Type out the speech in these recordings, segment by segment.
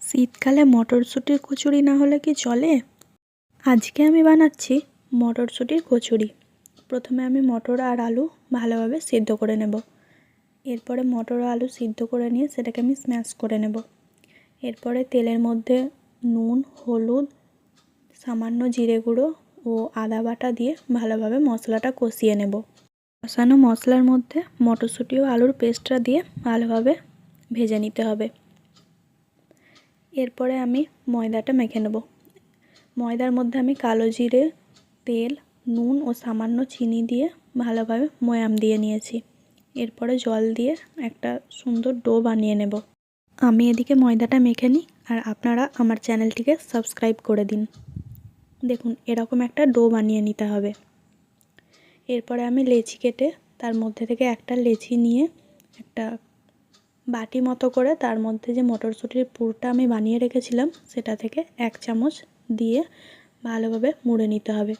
শীতকালে মটরশুঁটির কচুরি না হলে কি চলে? আজকে আমি বানাচ্ছি মটরশুঁটির কচুরি। প্রথমে আমি মটর আর আলু ভালোভাবে সিদ্ধ করে নেব। এরপরে মটর ও আলু সিদ্ধ করে নিয়ে সেটাকে আমি স্ম্যাশ করে নেব। এরপরে তেলের মধ্যে নুন, হলুদ, সামান্য জিরে গুঁড়ো ও আদা বাটা দিয়ে ভালোভাবে মশলাটা কষিয়ে নেব। কষানো মশলার মধ্যে মটরশুঁটি ও আলুর পেস্টটা দিয়ে ভালোভাবে ভেজে নিতে হবে। এরপরে আমি ময়দাটা মেখে নেব। ময়দার মধ্যে আমি কালো জিরে, তেল, নুন ও সামান্য চিনি দিয়ে ভালোভাবে ময়াম দিয়ে নিয়েছি। এরপরে জল দিয়ে একটা সুন্দর ডো বানিয়ে নেব। আমি এদিকে ময়দাটা মেখে নিই আর আপনারা আমার চ্যানেলটিকে সাবস্ক্রাইব করে দিন। দেখুন এরকম একটা ডো বানিয়ে নিতে হবে। এরপরে আমি লেচি কেটে তার মধ্যে থেকে একটা লেচি নিয়ে একটা বাটি মতো করে তার মধ্যে যে মটরশুঁটির পুরটা আমি বানিয়ে রেখেছিলাম সেটা থেকে 1 চামচ দিয়ে ভালোভাবে মুড়ে নিতে হবে।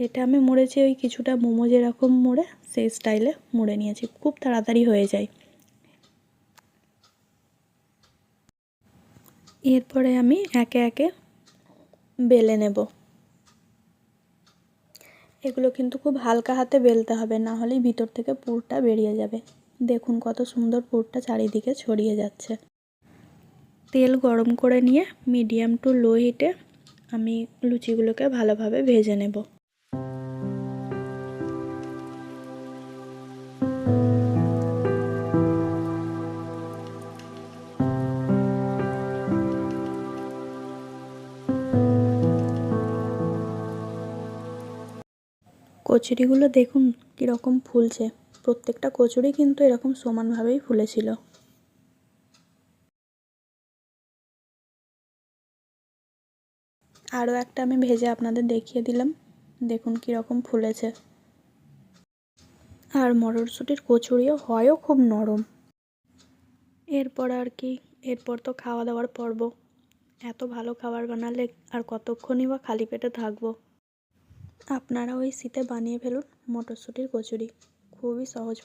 এটা আমি মুড়েছি ওই কিছুটা মোমো যেরকম মুড়ে সেই স্টাইলে মুড়ে নিয়েছি, খুব তাড়াতাড়ি হয়ে যায়। এরপরে আমি একে একে বেলে নেব। এগুলো কিন্তু খুব হালকা হাতে বেলতে হবে, না হলেই ভিতর থেকে পুরটা বেরিয়ে যাবে। দেখুন কত সুন্দর পুরটা চারিদিকে ছড়িয়ে যাচ্ছে। তেল গরম করে নিয়ে মিডিয়াম টু লো হিটে আমি লুচিগুলোকে ভালোভাবে ভেজে নেব। কচুরিগুলো দেখুন কীরকম ফুলছে। প্রত্যেকটা কচুরি কিন্তু এরকম সমানভাবেই ফুলেছিল। আরও একটা আমি ভেজে আপনাদের দেখিয়ে দিলাম, দেখুন কীরকম ফুলেছে। আর মটরশুঁটির কচুরিও হয়ও খুব নরম। এরপর আর কি, এরপর তো খাওয়া দাওয়ার পর্ব। এত ভালো খাবার বানালে আর কতক্ষণই বা খালি পেটে থাকবো। আপনারা ওই শীতে বানিয়ে ফেলুন মটরশুঁটির কচুরি, খুবই সহজ।